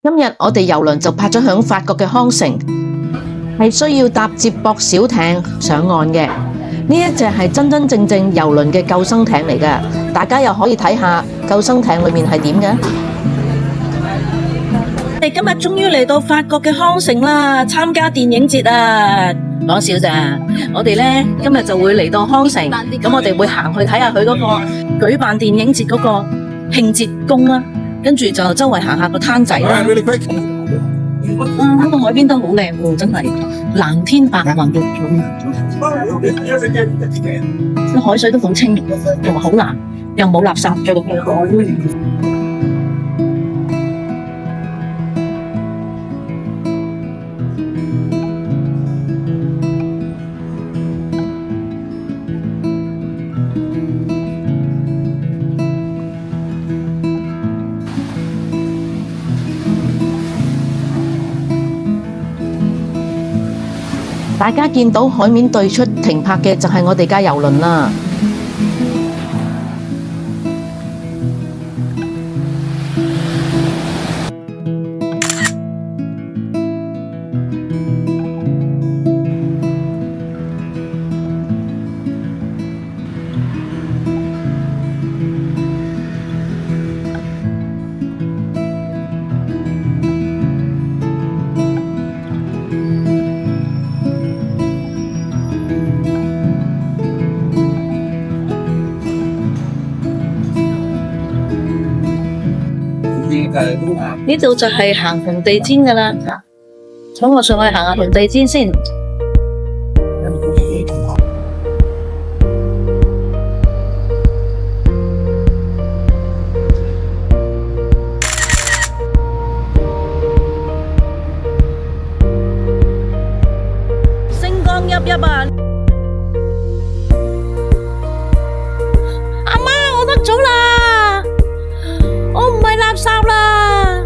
今日我哋郵輪就泊咗響法國嘅康城，係需要搭接駁小艇上岸嘅。呢一隻係真真正正郵輪嘅救生艇嚟㗎，大家又可以睇下救生艇裏面係點嘅。我哋今日終於嚟到法國嘅康城啦，參加電影節啊！講笑咋？我哋呢今日就會嚟到康城，咁我哋會行去睇下佢嗰個舉辦電影節嗰個慶節宮啦，跟住就周圍行下個灘仔啦。嗰個海邊都好靚喎，真係藍天白雲嘅，個海水都好清，同埋好藍，又冇垃圾嘅。大家見到海面對出停泊嘅就係我哋架郵輪啦。呢度就係行紅地氈噶啦，咁我上去行下紅地氈先。星光熠熠啊！阿媽，我得咗啦！我唔係垃圾啦！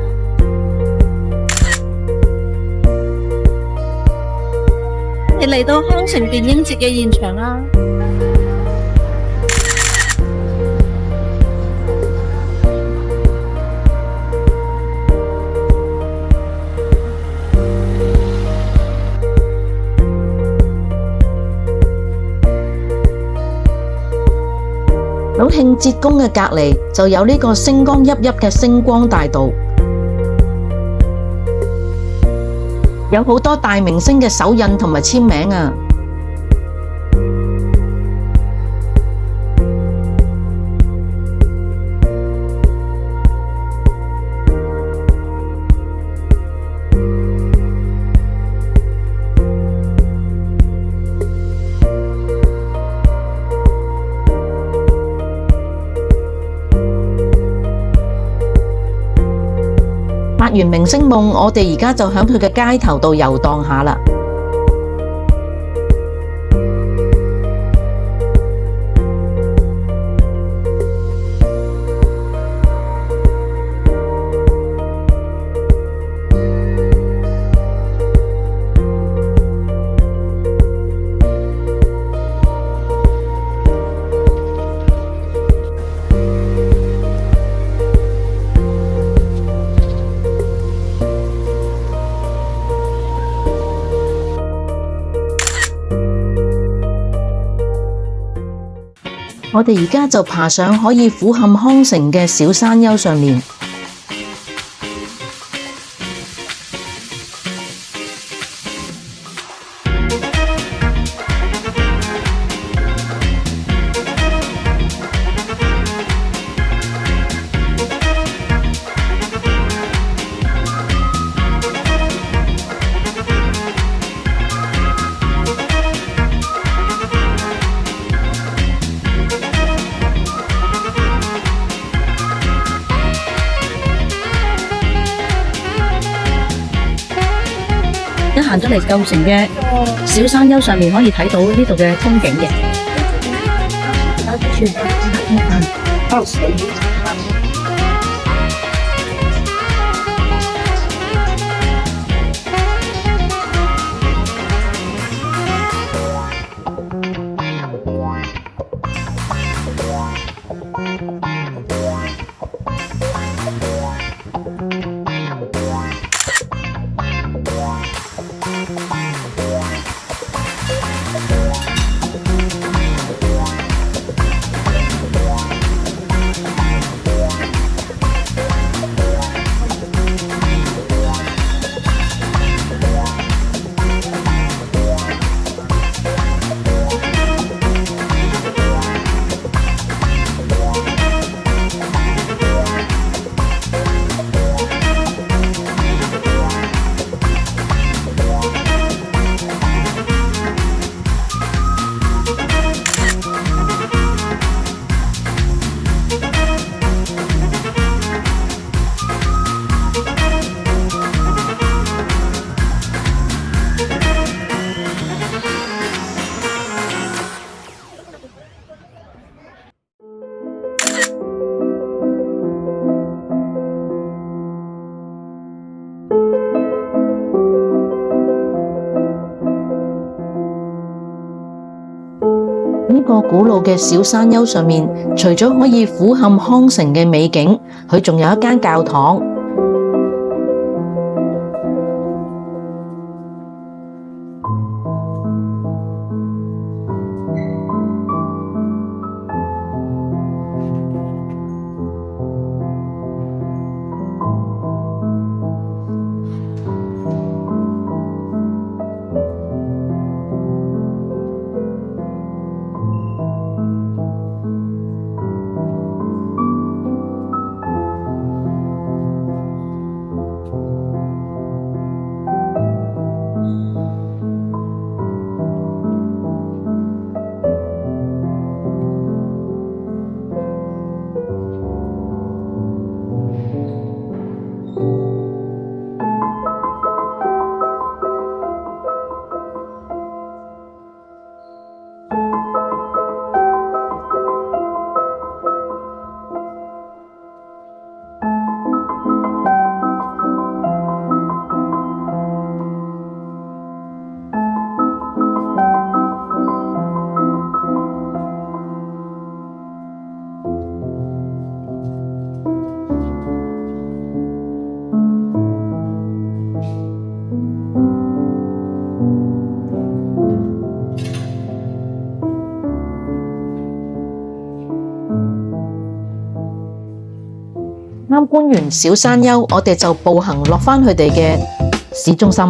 你嚟到康城電影節嘅現場啦！喺慶節宮嘅隔籬就有呢個星光熠熠嘅星光大道，有好多大明星嘅手印同埋簽名啊！發完明星夢，我哋而家就喺佢嘅街頭度遊蕩下啦。我哋而家就爬上可以俯瞰康城嘅小山丘上面。一行咗嚟舊城嘅小山丘上面，可以睇到呢度嘅風景嘅。個古老嘅小山丘上面，除咗可以俯瞰康城嘅美景，佢仲有一間教堂。參觀完小山丘，我哋就步行落返佢哋嘅市中心。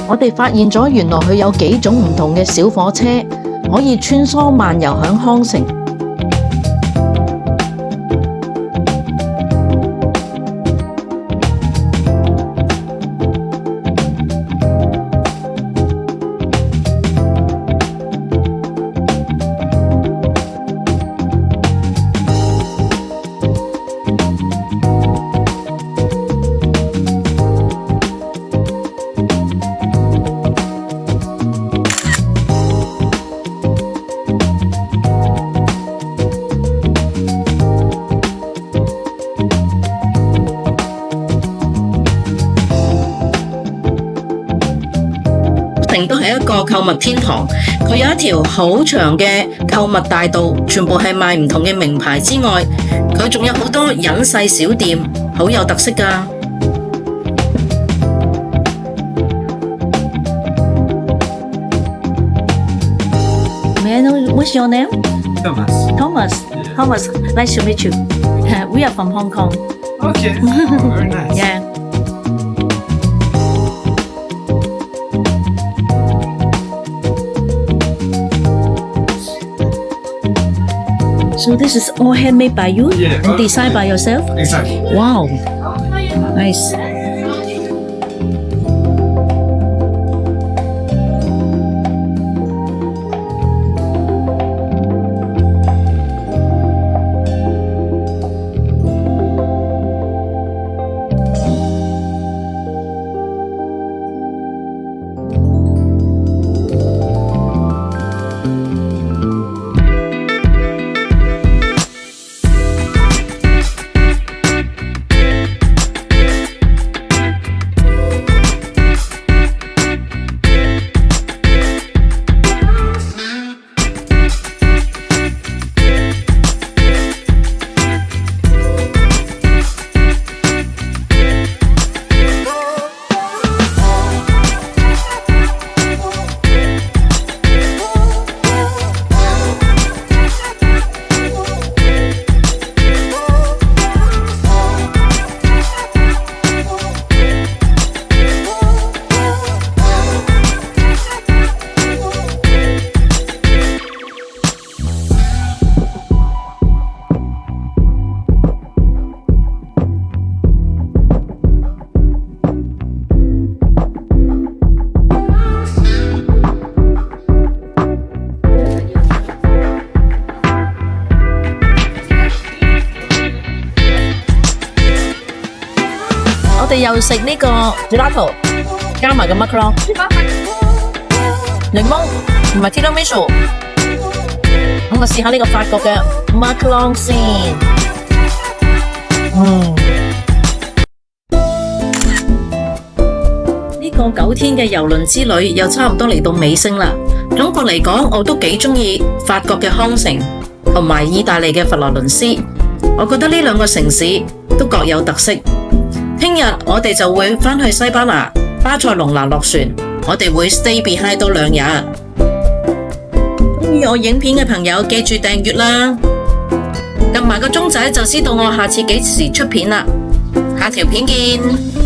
我哋發現咗原來佢有幾種唔同嘅小火車，可以穿梭漫遊響康城。都係一個購物天堂，佢有一條好長嘅購物大道，全部係賣唔同嘅名牌之外，佢仲有好多隱世小店，好有特色㗎。May I know what's your name? Thomas. Thomas. Yeah. Thomas, nice to meet you. We are from Hong Kong. Okay. Oh, very nice. Yeah. So this is all handmade by you? Yeah. And designed by yourself? Exactly. Wow. Nice. 哋又食呢個 gelato， 加埋個 macaron， 檸檬同埋 tiramisu。咁我試下呢個法國嘅 macaron 先。呢個9天嘅郵輪之旅又差唔多嚟到尾聲啦。總括嚟講，我都幾鍾意法國嘅康城同埋意大利嘅佛羅倫斯。我覺得呢兩個城市都各有特色。聽日我哋就會返去西班牙巴塞隆拿落船，我哋會 stay behind 多2日。鍾意我影片嘅朋友記住訂閱啦，撳埋個鐘仔就知道我下次幾時出片啦。下條片見。